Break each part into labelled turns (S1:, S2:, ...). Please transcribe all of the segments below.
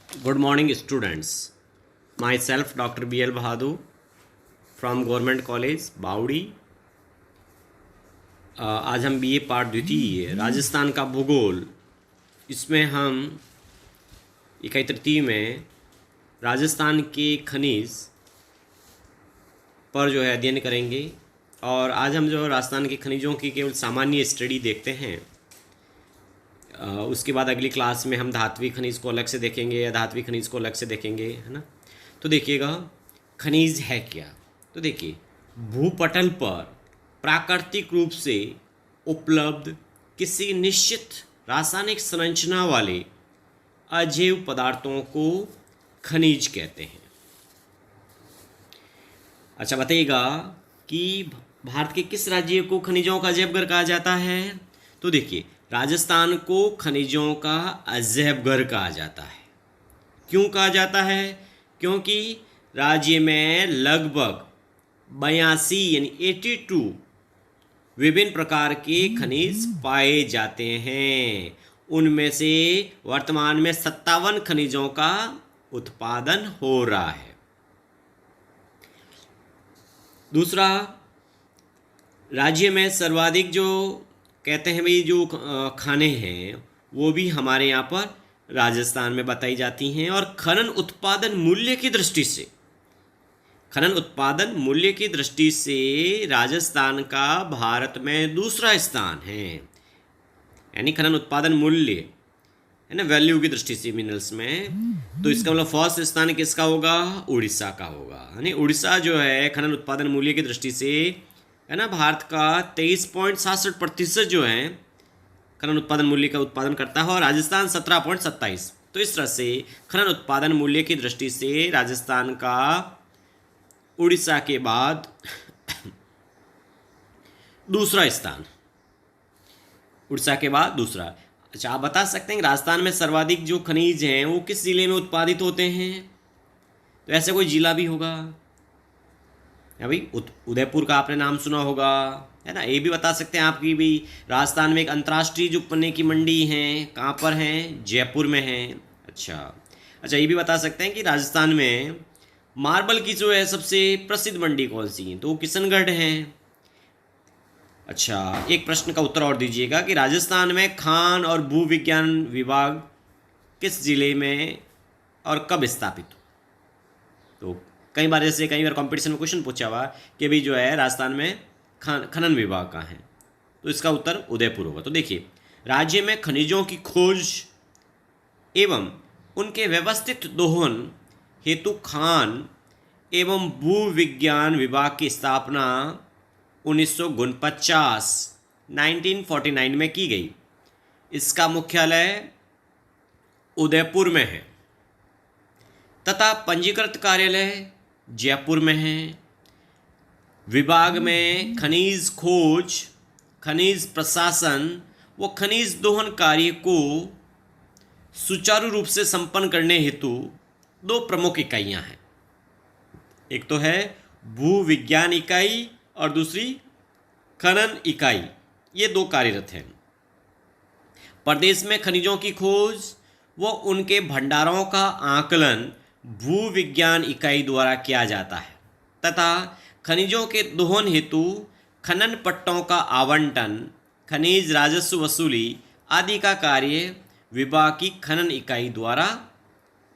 S1: Good morning, students. Myself, Dr. B.L. Bahadur from Government College, बावड़ी। आज हम BA पाठ द्वितीय राजस्थान का भूगोल, इसमें हम इकाई तृतीय में राजस्थान के खनिज पर अध्ययन करेंगे। और आज हम राजस्थान के खनिजों की केवल सामान्य स्टडी देखते हैं। उसके बाद अगली क्लास में हम धात्विक खनिज को अलग से देखेंगे या धात्विक खनिज को अलग से देखेंगे, है ना। तो देखिएगा, खनिज है क्या। तो देखिए, भूपटल पर प्राकृतिक रूप से उपलब्ध किसी निश्चित रासायनिक संरचना वाले अजैव पदार्थों को खनिज कहते हैं। अच्छा, बताइएगा कि भारत के किस राज्य को खनिजों का अजैव घर कहा जाता है। तो देखिए, राजस्थान को खनिजों का अजैव घर कहा जाता है। क्यों कहा जाता है? क्योंकि राज्य में लगभग 82 यानी 82 विभिन्न प्रकार के खनिज पाए जाते हैं। उनमें से वर्तमान में 57 खनिजों का उत्पादन हो रहा है। दूसरा, राज्य में सर्वाधिक कहते हैं भाई जो खाने हैं वो भी हमारे यहाँ पर राजस्थान में बताई जाती हैं। और खनन उत्पादन मूल्य की दृष्टि से राजस्थान का भारत में दूसरा स्थान है। यानी खनन उत्पादन मूल्य है ना, वैल्यू की दृष्टि से मिनरल्स में, तो इसका मतलब फर्स्ट स्थान किसका होगा? उड़ीसा का होगा। यानी उड़ीसा खनन उत्पादन मूल्य की दृष्टि से है ना, भारत का 23.67% है खनन उत्पादन मूल्य का उत्पादन करता है, और राजस्थान 17.27। तो इस तरह से खनन उत्पादन मूल्य की दृष्टि से राजस्थान का उड़ीसा के बाद दूसरा स्थान, उड़ीसा के बाद दूसरा। अच्छा, आप बता सकते हैं राजस्थान में सर्वाधिक जो खनिज हैं वो किस जिले में उत्पादित होते हैं? तो ऐसे कोई जिला भी होगा भाई, उदयपुर का आपने नाम सुना होगा, है ना। ये भी बता सकते हैं आपकी भी, राजस्थान में एक अंतर्राष्ट्रीय जो पन्ने की मंडी है कहाँ पर है? जयपुर में है। अच्छा, ये भी बता सकते हैं कि राजस्थान में मार्बल की सबसे प्रसिद्ध मंडी कौन सी है? तो वो किशनगढ़ है। अच्छा, एक प्रश्न का उत्तर और दीजिएगा कि राजस्थान में खान और भूविज्ञान विभाग किस जिले में और कब स्थापित हो? तो कई बार कंपटीशन में क्वेश्चन पूछा हुआ कि भी राजस्थान में खनन विभाग कहाँ है, तो इसका उत्तर उदयपुर होगा। तो देखिए, राज्य में खनिजों की खोज एवं उनके व्यवस्थित दोहन हेतु खान एवं भूविज्ञान विभाग की स्थापना 1949 में की गई। इसका मुख्यालय उदयपुर में है तथा पंजीकृत कार्यालय जयपुर में है। विभाग में खनिज खोज, खनिज प्रशासन व खनिज दोहन कार्य को सुचारू रूप से संपन्न करने हेतु दो प्रमुख इकाइयां हैं। एक तो है भू विज्ञान इकाई और दूसरी खनन इकाई। ये दो कार्यरत हैं। प्रदेश में खनिजों की खोज व उनके भंडारों का आकलन भू विज्ञान इकाई द्वारा किया जाता है तथा खनिजों के दोहन हेतु खनन पट्टों का आवंटन, खनिज राजस्व वसूली आदि का कार्य विभाग की खनन इकाई द्वारा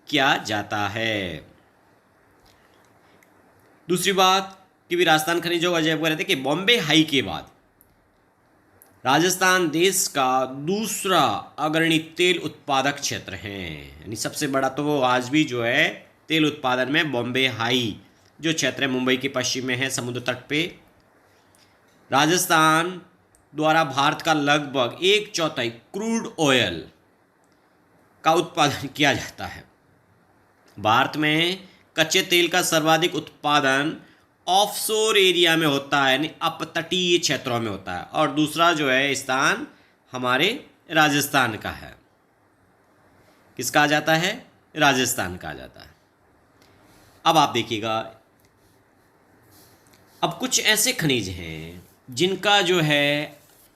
S1: किया जाता है। दूसरी बात कि भी राजस्थान खनिजों का अजैव घर है कि बॉम्बे हाई के बाद राजस्थान देश का दूसरा अग्रणी तेल उत्पादक क्षेत्र है। यानी सबसे बड़ा तो वो आज भी तेल उत्पादन में बॉम्बे हाई जो क्षेत्र है, मुंबई के पश्चिम में है, समुद्र तट पे। राजस्थान द्वारा भारत का लगभग 1/4 क्रूड ऑयल का उत्पादन किया जाता है। भारत में कच्चे तेल का सर्वाधिक उत्पादन ऑफशोर एरिया में होता है, यानी अपतटीय क्षेत्रों में होता है, और दूसरा स्थान हमारे राजस्थान का है। किस कहा जाता है? राजस्थान कहा जाता है। अब आप देखिएगा, अब कुछ ऐसे खनिज हैं जिनका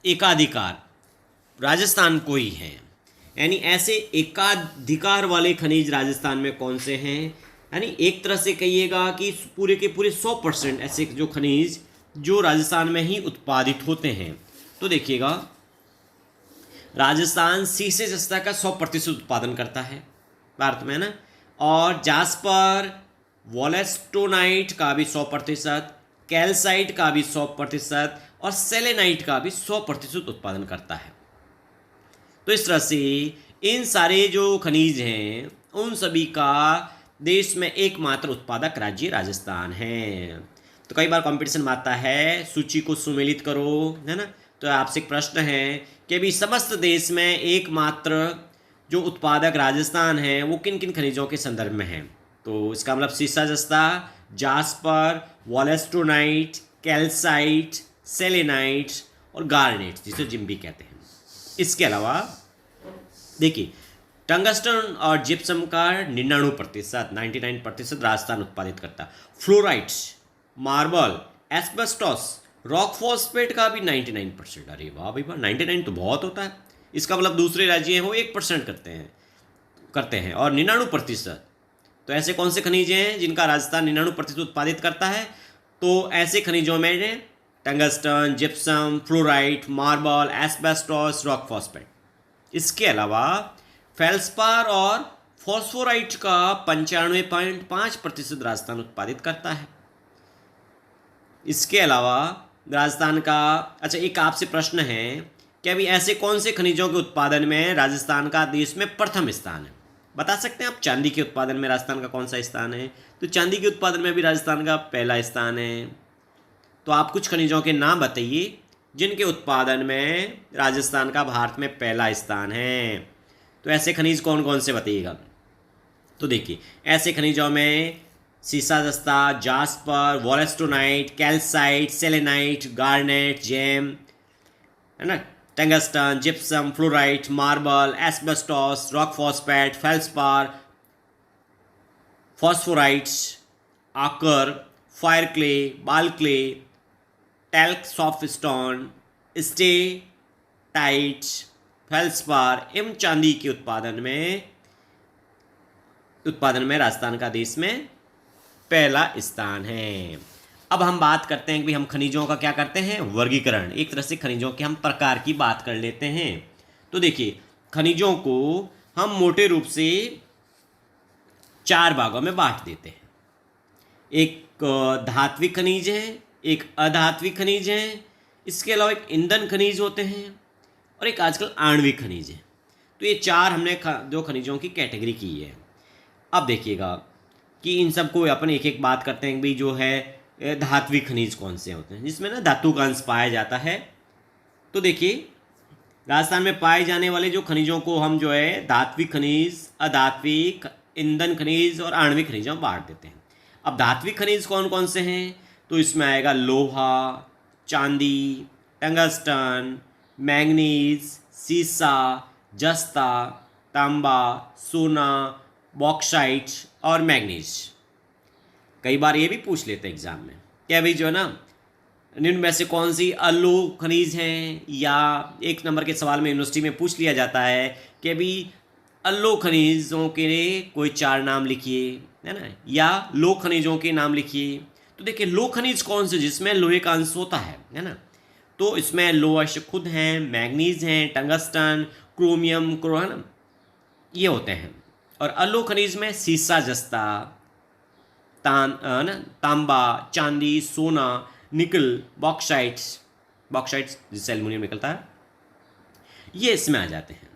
S1: एकाधिकार राजस्थान को ही है। यानी ऐसे एकाधिकार वाले खनिज राजस्थान में कौन से हैं, यानी एक तरह से कहिएगा कि पूरे के पूरे 100% ऐसे जो खनिज जो राजस्थान में ही उत्पादित होते हैं। तो देखिएगा, राजस्थान शीशे जस्ता का 100% उत्पादन करता है भारत में ना, और जास्पर वोलेस्टोनाइट का भी 100%, कैल्साइट का भी 100% और सेलेनाइट का भी 100% उत्पादन करता है। तो इस तरह से इन सारे जो खनिज हैं उन सभी का देश में एकमात्र उत्पादक राज्य राजस्थान है। तो कई बार कंपटीशन में आता है सूची को सुमेलित करो, है ना, तो आपसे एक प्रश्न है कि अभी समस्त देश में एकमात्र जो उत्पादक राजस्थान है वो किन किन खनिजों के संदर्भ में है। तो इसका मतलब शीशा जस्ता, जास्पर, वोलेस्टोनाइट, कैल्साइट, सेलेनाइट और गार्नेट जिसे जिम्बी कहते हैं। इसके अलावा देखिए, टंगस्टन और जिप्सम का 99% राजस्थान उत्पादित करता है। फ्लोराइट्स, मार्बल, एस्बेस्टोस, रॉक फॉस्फेट का भी 99%। अरे वाह भाई वाह, 99 तो बहुत होता है। इसका मतलब दूसरे राज्य हैं वो 1% करते हैं और 99%। तो ऐसे कौन से खनिज हैं जिनका राजस्थान 99% उत्पादित करता है? तो ऐसे खनिजों में tungsten, gypsum, fluorite, marble, asbestos, rock phosphate. इसके अलावा फेल्सपार और फॉस्फोराइट का 95.5% राजस्थान उत्पादित करता है। इसके अलावा राजस्थान का, अच्छा एक आपसे प्रश्न है कि अभी ऐसे कौन से खनिजों के उत्पादन में राजस्थान का देश में प्रथम स्थान है? बता सकते हैं आप? चांदी के उत्पादन में राजस्थान का कौन सा स्थान है? तो चांदी के उत्पादन में भी राजस्थान का पहला स्थान है। तो आप कुछ खनिजों के नाम बताइए जिनके उत्पादन में राजस्थान का भारत में पहला स्थान है। तो ऐसे खनिज कौन कौन से बताइएगा? तो देखिए, ऐसे खनिजों में शीशा जस्ता, jasper, wollastonite, calcite, selenite, garnet, gem, है ना, tungsten, gypsum, fluorite, marble, asbestos, rock phosphate, feldspar, phosphorites, आकर, fire clay, ball clay, talc soft stone, steatite, feldspar एवं चांदी के उत्पादन में राजस्थान का देश में पहला स्थान है। अब हम बात करते हैं कि हम खनिजों का क्या करते हैं, वर्गीकरण। एक तरह से खनिजों के हम प्रकार की बात कर लेते हैं। तो देखिए, खनिजों को हम मोटे रूप से 4 भागों में बांट देते हैं। एक धात्विक खनिज है, एक अधात्विक खनिज है, इसके अलावा एक ईंधन खनिज होते हैं और एक आजकल आणविक खनिज है। तो ये 4 हमने दो खनिजों की कैटेगरी की है। अब देखिएगा कि इन सबको अपन एक एक बात करते हैं भाई, जो है धात्विक खनिज कौन से होते हैं जिसमें ना धातु का अंश पाया जाता है। तो देखिए, राजस्थान में पाए जाने वाले जो खनिजों को हम जो है धात्विक खनिज, अधात्विक, ईंधन खनिज और आणविक खनिज में बांट देते हैं। अब धात्विक खनिज कौन कौन से हैं? तो इसमें आएगा लोहा, चांदी, टंगस्टन, मैंगनीज, सीसा, जस्ता, तांबा, सोना, बॉक्साइट और मैंगनीज। कई बार ये भी पूछ लेते हैं एग्जाम में क्या भाई जो है ना, निम्न में से कौन सी अलोह खनिज हैं, या एक नंबर के सवाल में यूनिवर्सिटी में पूछ लिया जाता है कि अभी अलोह खनिजों के कोई 4 नाम लिखिए, है ना, या लोह खनिजों के नाम लिखिए। तो देखिए, लोह खनिज कौन से जिसमें लोहे का अंश होता है ना, तो इसमें लोह खुद हैं, मैंगनीज हैं, टंगस्टन, क्रोमियम, है ना, ये होते हैं। और अलोह खनिज में सीसा जस्ता, तांबा, चांदी, सोना, निकल, बॉक्साइट्स जिससे एल्युमिनियम निकलता है, ये इसमें आ जाते हैं।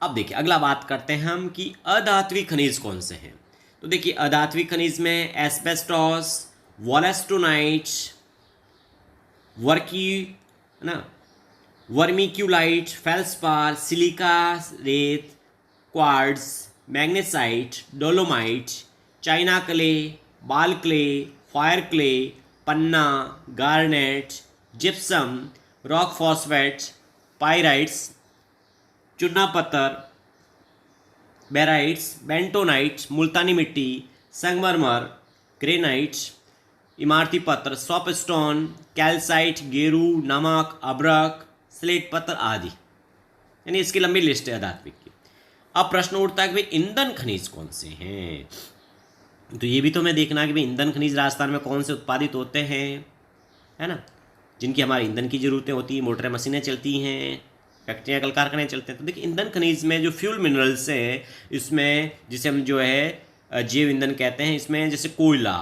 S1: अब देखिए, अगला बात करते हैं हम कि अधात्विक खनिज कौन से हैं। तो देखिए, अधात्विक खनिज में asbestos, wollastonite, vermiculite, feldspar, silica रेत, quartz, magnesite, dolomite, china clay, ball clay, fire clay, पन्ना, garnet, gypsum, rock phosphate, pyrites, चूना पत्थर, बेराइट्स, बेंटोनाइट, मुल्तानी मिट्टी, संगमरमर, ग्रेनाइट, इमारती पत्थर, सॉपस्टोन, कैल्साइट, गेरू, नमक, अब्रक, स्लेट पत्थर आदि। यानी इसकी लंबी लिस्ट है अधात्विक की। अब प्रश्न उठता है कि भाई ईंधन खनिज कौन से हैं, तो ये भी तो हमें देखना है कि भाई ईंधन खनिज राजस्थान में कौन से उत्पादित होते हैं, है ना, जिनकी हमारे ईंधन की ज़रूरतें होती हैं, मोटरें मशीनें चलती हैं, फैक्ट्रियाँ कल कारखाने चलते हैं। तो देखिए ईंधन खनिज में जो फ्यूल मिनरल्स हैं, इसमें जिसे हम जो है जैव ईंधन कहते हैं, इसमें जैसे कोयला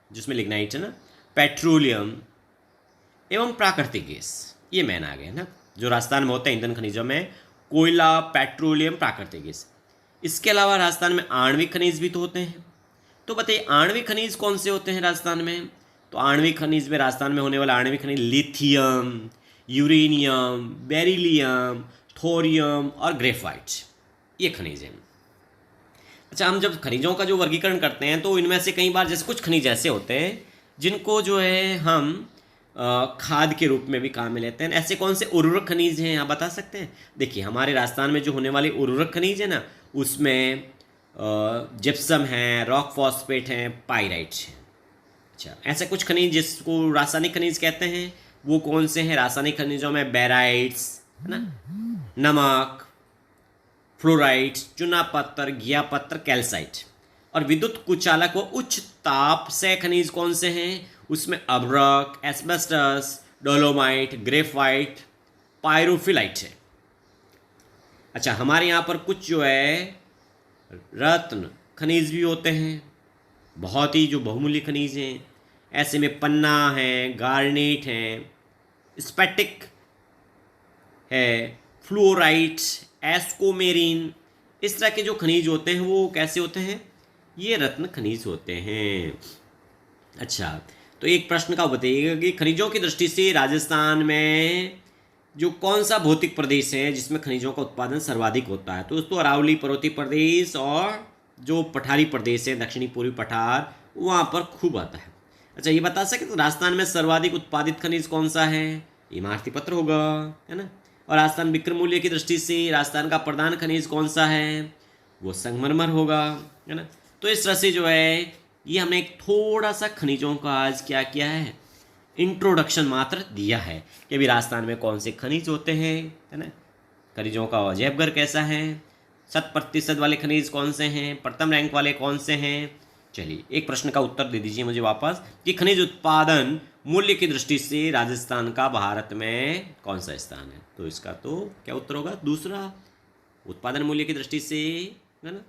S1: जिसमें लिग्नाइट है ना, पेट्रोलियम एवं प्राकृतिक गैस, ये मेन आ गए ना जो राजस्थान में होते हैं ईंधन खनिजों में, कोयला, पेट्रोलियम, प्राकृतिक गैस। इसके अलावा राजस्थान में आणविक खनिज भी तो होते हैं। तो बताइए आणविक खनिज कौन से होते हैं राजस्थान में, तो आणविक खनिज में राजस्थान में होने वाला आणविक खनिज लिथियम, यूरेनियम, बेरिलियम, थोरियम और ग्रेफाइट, ये खनिज हैं। अच्छा, हम जब खनिजों का जो वर्गीकरण करते हैं तो इनमें से कई बार जैसे कुछ खनिज ऐसे होते हैं जिनको जो है हम खाद के रूप में भी काम में लेते हैं। ऐसे कौन से उर्वरक खनिज हैं आप बता सकते हैं? देखिए हमारे राजस्थान में जो होने वाली उर्वरक खनिज है ना, उसमें जिप्सम है, रॉक फॉस्फेट है, पाइराइट है। अच्छा, ऐसे कुछ खनिज जिसको रासायनिक खनिज कहते हैं वो कौन से हैं? रासायनिक खनिजों में बेराइट्स है ना, नमक, फ्लोराइड, चूना पत्थर, घिया पत्थर, कैल्साइट। और विद्युत कुचालक व उच्च ताप से खनिज कौन से हैं? उसमें अब्रक, एस्बेस्टस, डोलोमाइट, ग्रेफाइट, पायरोफिलाइट है। अच्छा, हमारे यहाँ पर कुछ जो है रत्न खनिज भी होते हैं, बहुत ही जो बहुमूल्य खनिज हैं। ऐसे में पन्ना है, गार्नेट है, स्पेटिक है, फ्लोराइट, एस्कोमेरिन, इस तरह के जो खनिज होते हैं वो कैसे होते हैं? ये रत्न खनिज होते हैं। अच्छा, तो एक प्रश्न का बताइएगा कि खनिजों की दृष्टि से राजस्थान में जो कौन सा भौतिक प्रदेश है जिसमें खनिजों का उत्पादन सर्वाधिक होता है? तो दोस्तों अरावली पर्वतीय प्रदेश और जो पठारी प्रदेश है, दक्षिणी पूर्वी पठार, वहाँ पर खूब आता है। अच्छा, ये बता सकते तो राजस्थान में सर्वाधिक उत्पादित खनिज कौन सा है? इमारती पत्थर होगा, है ना। और राजस्थान विक्रम मूल्य की दृष्टि से राजस्थान का प्रधान खनिज कौन सा है? वो संगमरमर होगा, है ना। तो इस तरह से जो है ये हमने एक थोड़ा सा खनिजों का आज क्या किया है, इंट्रोडक्शन मात्र दिया है कि अभी राजस्थान में कौन से खनिज होते हैं, है ना, खनिजों का अजैबघर कैसा है, 100% वाले खनिज कौन से हैं, प्रथम रैंक वाले कौन से हैं। चलिए एक प्रश्न का उत्तर दे दीजिए मुझे वापस कि खनिज उत्पादन मूल्य की दृष्टि से राजस्थान का भारत में कौन सा स्थान है? तो इसका तो क्या उत्तर होगा? दूसरा, उत्पादन मूल्य की दृष्टि से, है ना,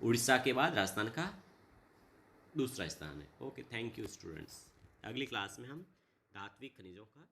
S1: उड़ीसा के बाद राजस्थान का दूसरा स्थान है। Okay, thank you students. अगली क्लास में हम धात्विक खनिजों का